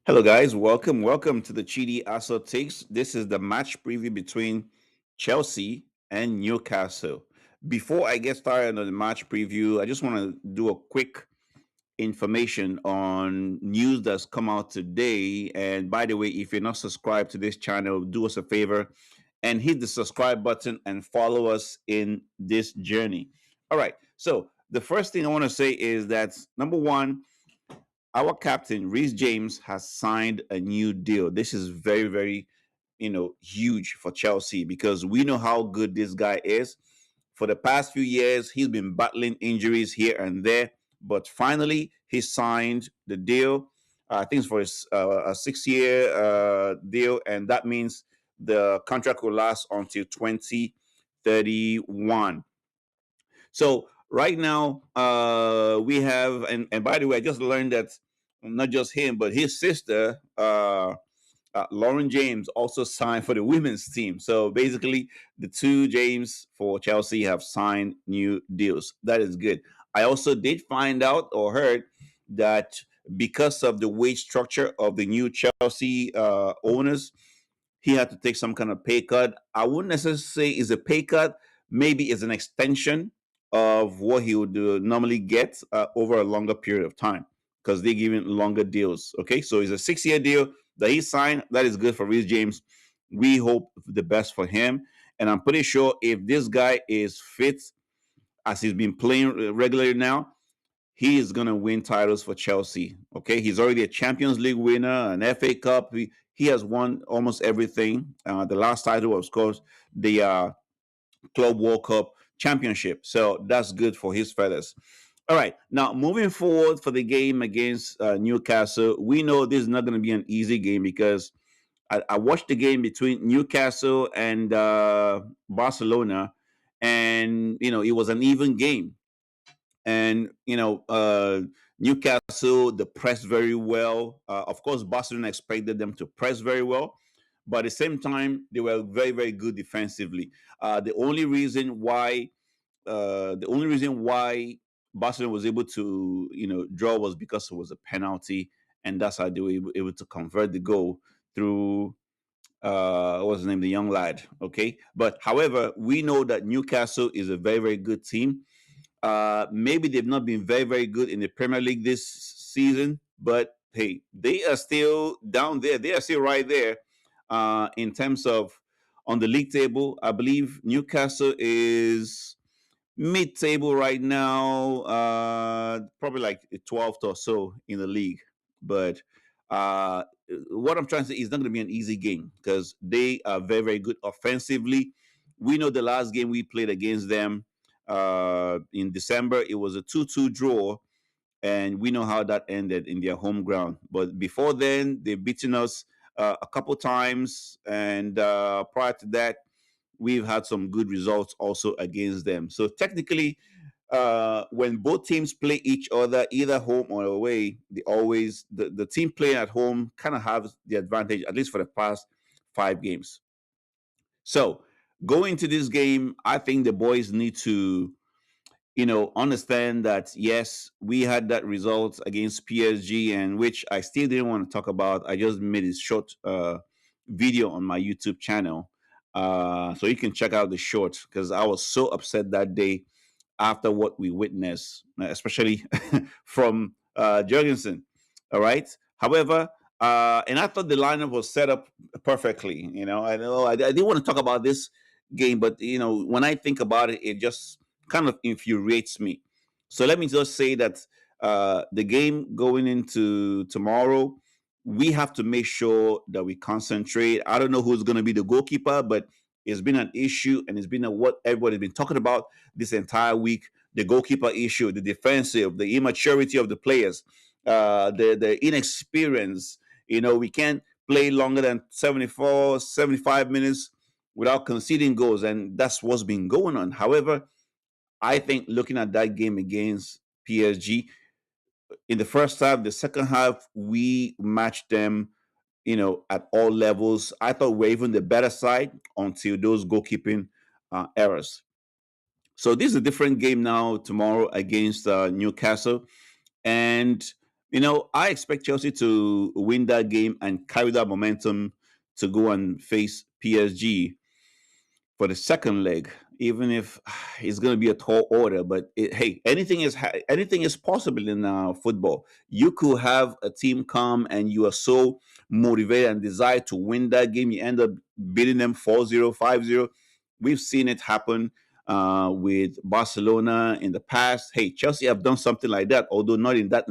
Hello, guys. Welcome to the Chidi Aso Takes. This is the match preview between Chelsea and Newcastle. Before I get started on the match preview, I just want to do a quick information on news that's come out today. And by the way, if you're not subscribed to this channel, do us a favor and hit the subscribe button and follow us in this journey. All right. So the first thing I want to say is that number one, our captain Reece James has signed a new deal. This is very, huge for Chelsea because we know how good this guy is. For the past few years, he's been battling injuries here and there, but finally he signed the deal. I think it's for a 6 year deal, and that means the contract will last until 2031. So right now, we have, and by the way, I just learned that not just him, but his sister, Lauren James, also signed for the women's team. So basically, the two James for Chelsea have signed new deals. That is good. I also did find out or heard that because of the wage structure of the new Chelsea owners, he had to take some kind of pay cut. I wouldn't necessarily say it's a pay cut. Maybe it's an extension of what he would normally get over a longer period of time because they give him longer deals. Okay, so it's a 6 year deal that he signed. That is good for Reece James. We hope the best for him. And I'm pretty sure if this guy is fit as he's been playing regularly now, he is going to win titles for Chelsea. Okay, he's already a Champions League winner, an FA Cup. He has won almost everything. The last title was, of course, the Club World Cup Championship. So that's good for his feathers. All right, now moving forward for the game against Newcastle, we know this is not going to be an easy game because I watched the game between Newcastle and Barcelona, and it was an even game. And Newcastle, they pressed very well. Of course, Barcelona expected them to press very well, but at the same time, they were very good defensively. The only reason why Barcelona was able to draw was because it was a penalty, and that's how they were able to convert the goal through what's his name, the young lad. Okay, but however, we know that Newcastle is a very good team. Maybe they've not been very good in the Premier League this season, but hey, they are still down there. They are still right there in terms of on the league table. I believe Newcastle is mid-table right now, probably like 12th or so in the league. But uh, what I'm trying to say is not going to be an easy game because they are very good offensively. We know the last game we played against them in December, it was a 2-2 draw, and we know how that ended in their home ground. But before then, they've beaten us a couple times, and prior to that, we've had some good results also against them. So technically, when both teams play each other, either home or away, the team playing at home kind of has the advantage, at least for the past 5 games. So going to this game, I think the boys need to understand that yes, we had that result against PSG, and which I still didn't want to talk about. I just made a short video on my YouTube channel, so you can check out the short because I was so upset that day after what we witnessed, especially from Jurgensen. All right. However, and I thought the lineup was set up perfectly. I know I didn't want to talk about this game, but when I think about it, it just kind of infuriates me. So let me just say that the game going into tomorrow, we have to make sure that we concentrate. I don't know who's going to be the goalkeeper, but it's been an issue, and it's been what everybody's been talking about this entire week. The goalkeeper issue, the defensive, the immaturity of the players, the inexperience. We can't play longer than 74, 75 minutes without conceding goals, and that's what's been going on. However, I think looking at that game against PSG in the first half, the second half, we matched them, at all levels. I thought we are even the better side until those goalkeeping errors. So this is a different game now tomorrow against Newcastle, and I expect Chelsea to win that game and carry that momentum to go and face PSG for the second leg, even if it's going to be a tall order. But hey, anything is possible in football. You could have a team come and you are so motivated and desire to win that game, you end up beating them 4-0, 5-0. We've seen it happen with Barcelona in the past. Hey, Chelsea have done something like that, although not in that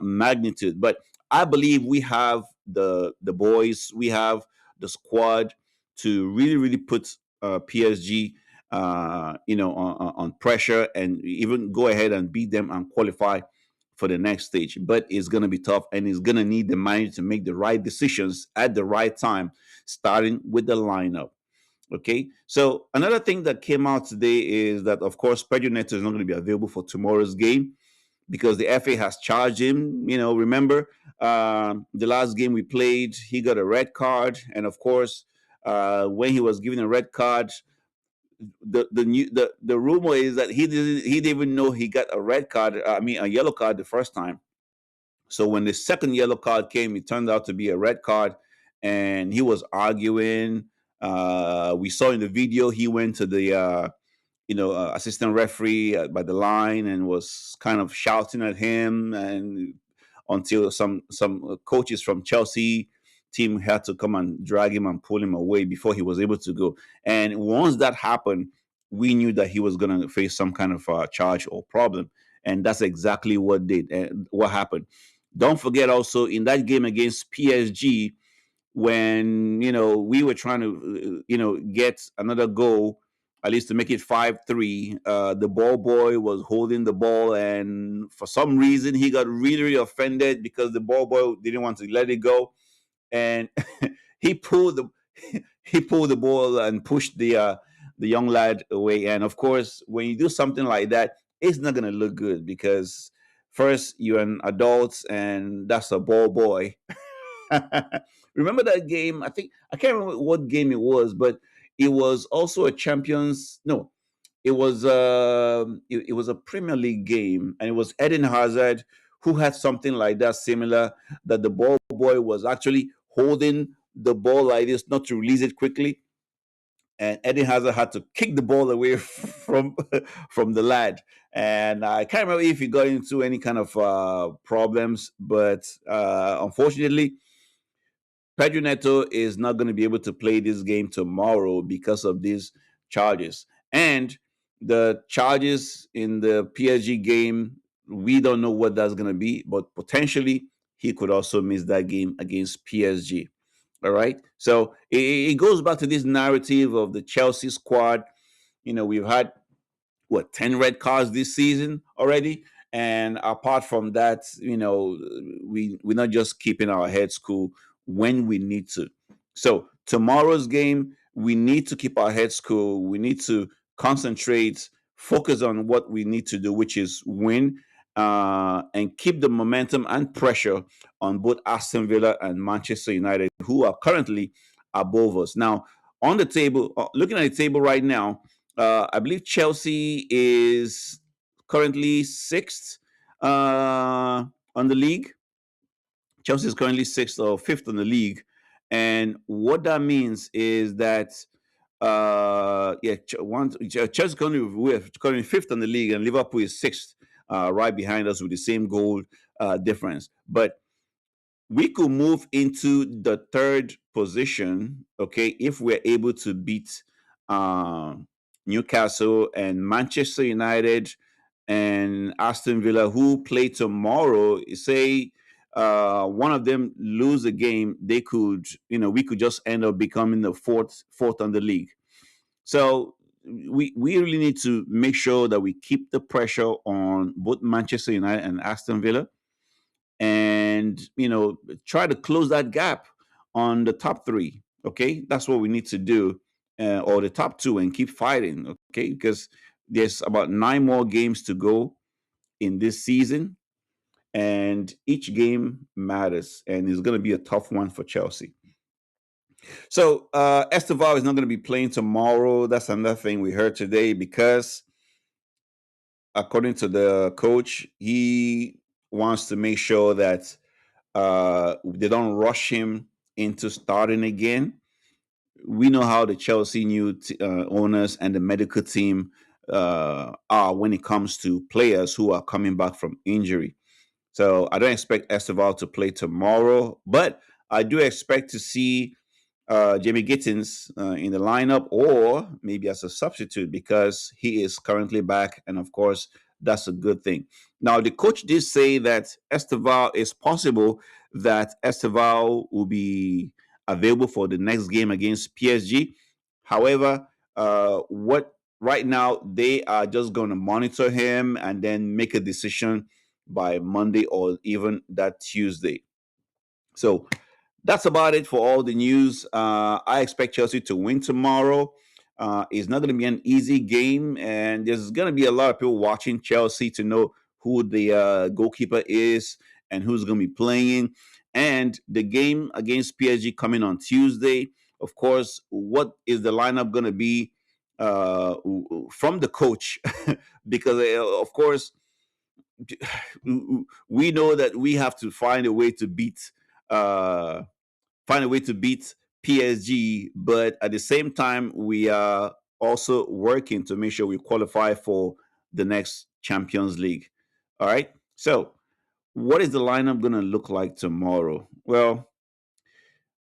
magnitude. But I believe we have the boys, we have the squad to really, really put PSG, on pressure and even go ahead and beat them and qualify for the next stage. But it's going to be tough, and it's going to need the manager to make the right decisions at the right time, starting with the lineup. Okay. So another thing that came out today is that, of course, Pedro Neto is not going to be available for tomorrow's game because the FA has charged him. Remember the last game we played, he got a red card, and of course, when he was given a red card, the rumor is that he didn't even know he got a red card. I mean, a yellow card the first time. So when the second yellow card came, it turned out to be a red card, and he was arguing. We saw in the video he went to the assistant referee by the line and was kind of shouting at him, and until some coaches from Chelsea team had to come and drag him and pull him away before he was able to go. And once that happened, we knew that he was going to face some kind of charge or problem, and that's exactly what happened. Don't forget also in that game against PSG, when we were trying to get another goal, at least to make it 5-3. The ball boy was holding the ball, and for some reason he got really, really offended because the ball boy didn't want to let it go, and he pulled the he pulled the ball and pushed the young lad away. And of course, when you do something like that, it's not going to look good because first you're an adult and that's a ball boy. Remember that game? I can't remember what game it was, but it was also a Champions. No, it was a Premier League game, and it was Eden Hazard who had something like that similar. That the ball boy was actually holding the ball like this, not to release it quickly, and Eden Hazard had to kick the ball away from the lad. And I can't remember if he got into any kind of problems, but unfortunately, Pedro Neto is not going to be able to play this game tomorrow because of these charges. And the charges in the PSG game, we don't know what that's going to be, but potentially he could also miss that game against PSG. All right. So it goes back to this narrative of the Chelsea squad. We've had what 10 red cards this season already, and apart from that, we're not just keeping our heads cool when we need to. So tomorrow's game, we need to keep our heads cool. We need to concentrate, focus on what we need to do, which is win, and keep the momentum and pressure on both Aston Villa and Manchester United, who are currently above us. Now, on the table, looking at the table right now, I believe Chelsea is currently sixth on the league. Chelsea is currently sixth or fifth on the league, and what that means is that Chelsea's currently fifth on the league, and Liverpool is sixth, right behind us with the same goal difference. But we could move into the third position, okay, if we're able to beat uh, Newcastle and Manchester United and Aston Villa, who play tomorrow. Say one of them lose a game, they could, we could just end up becoming the fourth on the league. So we really need to make sure that we keep the pressure on both Manchester United and Aston Villa, and try to close that gap on the top three. Okay, that's what we need to do, or the top two, and keep fighting. Okay, because there's about 9 more games to go in this season, and each game matters, and it's going to be a tough one for Chelsea. So Esteval is not going to be playing tomorrow. That's another thing we heard today, because according to the coach, he wants to make sure that they don't rush him into starting again. We know how the Chelsea new owners and the medical team are when it comes to players who are coming back from injury. So I don't expect Esteval to play tomorrow, but I do expect to see Jamie Gittins in the lineup or maybe as a substitute because he is currently back. And of course, that's a good thing. Now, the coach did say that Esteval is possible that Esteval will be available for the next game against PSG. However, what right now they are just going to monitor him and then make a decision by Monday or even that Tuesday. So that's about it for all the news. I expect Chelsea to win tomorrow. It's not going to be an easy game, and there's going to be a lot of people watching Chelsea to know who the goalkeeper is and who's going to be playing. And the game against PSG coming on Tuesday, of course, what is the lineup going to be from the coach? Because, of course, we know that we have to find a way to beat uh, PSG, but at the same time, we are also working to make sure we qualify for the next Champions League. All right. So, what is the lineup going to look like tomorrow? Well,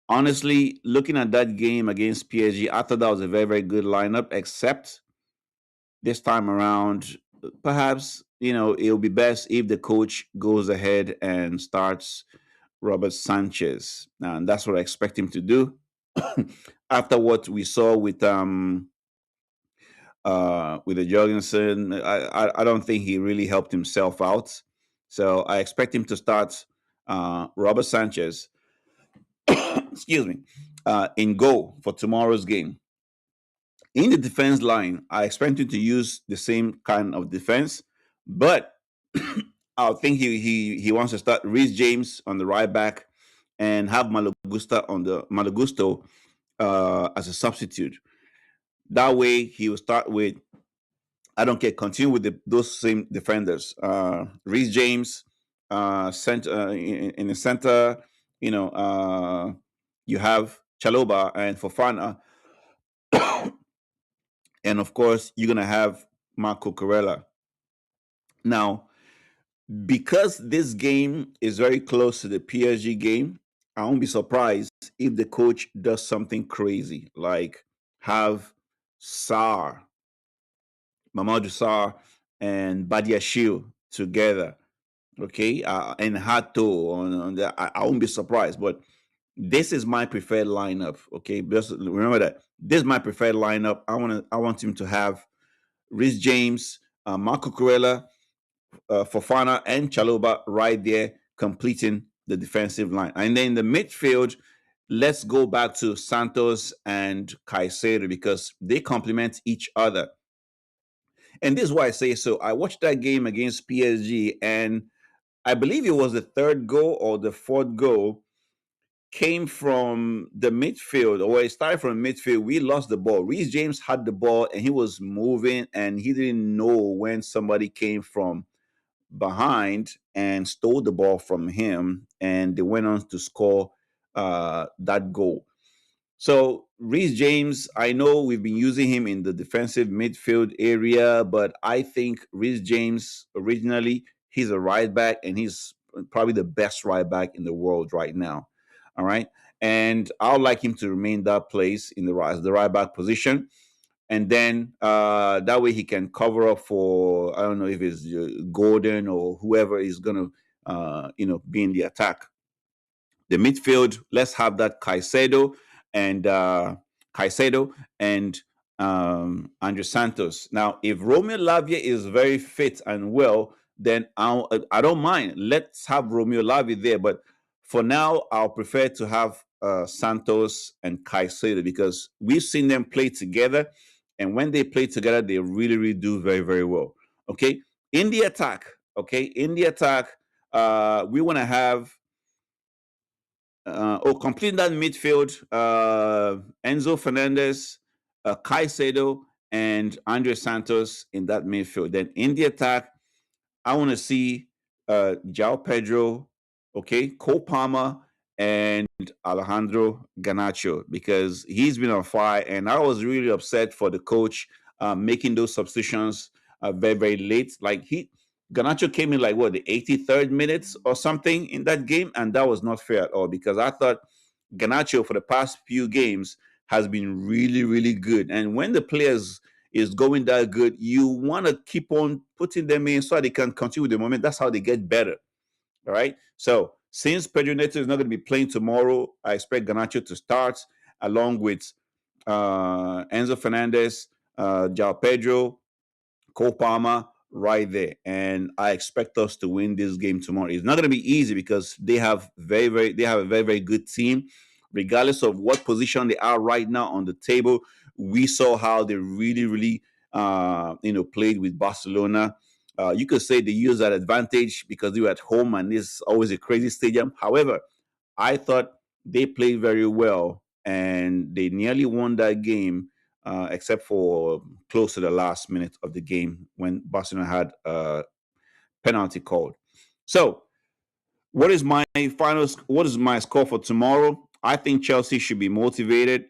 honestly, looking at that game against PSG, I thought that was a very, very good lineup, except this time around, perhaps, it'll be best if the coach goes ahead and starts Robert Sanchez. And that's what I expect him to do. After what we saw with the Jorgensen, I don't think he really helped himself out. So I expect him to start Robert Sanchez, excuse me, in goal for tomorrow's game. In the defense line, I expect him to use the same kind of defense, but I think he wants to start Reece James on the right back and have Malagusto as a substitute. That way, he will start with I don't care. Continue with those same defenders. Reece James, in the center. You know, you have Chaloba and Fofana, and of course, you're gonna have Marco Corella. Now, because this game is very close to the PSG game, I won't be surprised if the coach does something crazy, like have Sar, Mamadou Sar, and Badiashile together, okay, and Hato on the, I won't be surprised, but this is my preferred lineup, okay. Just remember that this is my preferred lineup. I want him to have Rhys James, Marco Corella, Fofana, and Chaloba right there completing the defensive line, and then in the midfield. Let's go back to Santos and Caicedo because they complement each other. And this is why I say so. I watched that game against PSG, and I believe it was the third goal or the fourth goal came from the midfield, or it started from midfield. We lost the ball. Reece James had the ball and he was moving, and he didn't know when somebody came from behind and stole the ball from him, and they went on to score that goal. So Reece James, I know we've been using him in the defensive midfield area, but I think Reece James originally he's a right back, and he's probably the best right back in the world right now. All right, and I'd like him to remain that place in the right back position, and then that way he can cover up for I don't know if it's Gordon or whoever is gonna be in the attack. The midfield, let's have that and Caicedo and Andrew Santos. Now, if Romeo Lavia is very fit and well, then I don't mind. Let's have Romeo Lavia there. But for now, I'll prefer to have Santos and Caicedo because we've seen them play together. And when they play together, they really, really do very, very well. Okay. In the attack, we want to have completing that midfield, Enzo Fernandez, Caicedo, and Andre Santos in that midfield. Then in the attack, I want to see Jao Pedro, okay, Cole Palmer, and Alejandro Ganacho because he's been on fire. And I was really upset for the coach making those substitutions very, very late. Like Ganacho came in like what, the 83rd minutes or something in that game, and that was not fair at all because I thought Ganacho for the past few games has been really, really good. And when the players is going that good, you want to keep on putting them in so they can continue with the moment. That's how they get better. All right. So since Pedro Neto is not going to be playing tomorrow, I expect Ganacho to start along with Enzo Fernandez, Jao Pedro, Cole Palmer right there. And I expect us to win this game tomorrow. It's not going to be easy because they have a very, very good team. Regardless of what position they are right now on the table, we saw how they really, really played with Barcelona. You could say they used that advantage because they were at home and it's always a crazy stadium. However, I thought they played very well and they nearly won that game, except for close to the last minute of the game when Barcelona had a penalty called. So, what is my score for tomorrow? I think Chelsea should be motivated.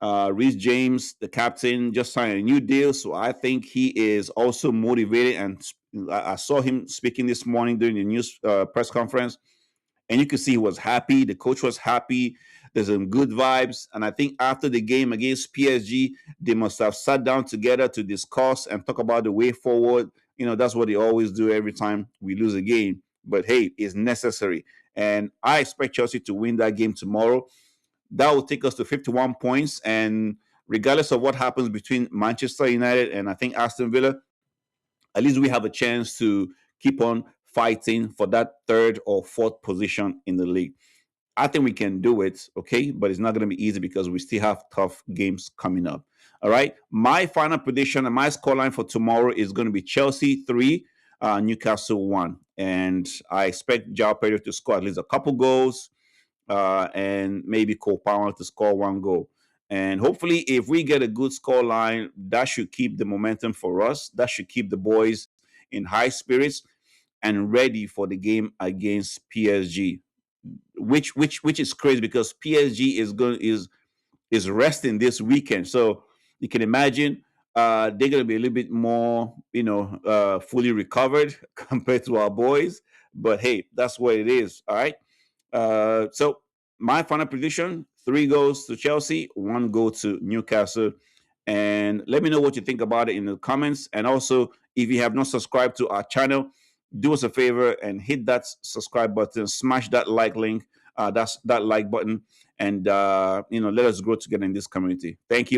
Reece James, the captain, just signed a new deal, so I think he is also motivated. And I saw him speaking this morning during the news press conference and you could see he was happy. The coach was happy. There's some good vibes. And I think after the game against PSG, they must have sat down together to discuss and talk about the way forward. That's what they always do every time we lose a game. But hey, it's necessary. And I expect Chelsea to win that game tomorrow. That will take us to 51 points. And regardless of what happens between Manchester United and I think Aston Villa, at least we have a chance to keep on fighting for that third or fourth position in the league. I think we can do it, okay? But it's not going to be easy because we still have tough games coming up. All right. My final prediction and my scoreline for tomorrow is going to be Chelsea 3, Newcastle 1. And I expect Joao Pedro to score at least a couple goals and maybe Cole Palmer to score one goal. And hopefully, if we get a good score line, that should keep the momentum for us. That should keep the boys in high spirits and ready for the game against PSG. Which is crazy because PSG is resting this weekend. So you can imagine they're going to be a little bit more, fully recovered compared to our boys. But hey, that's what it is. All right. So my final prediction: 3 goals to Chelsea, 1 goal to Newcastle. And let me know what you think about it in the comments. And also, if you have not subscribed to our channel, do us a favor and hit that subscribe button, smash that like link, that's that like button, and let us grow together in this community. Thank you.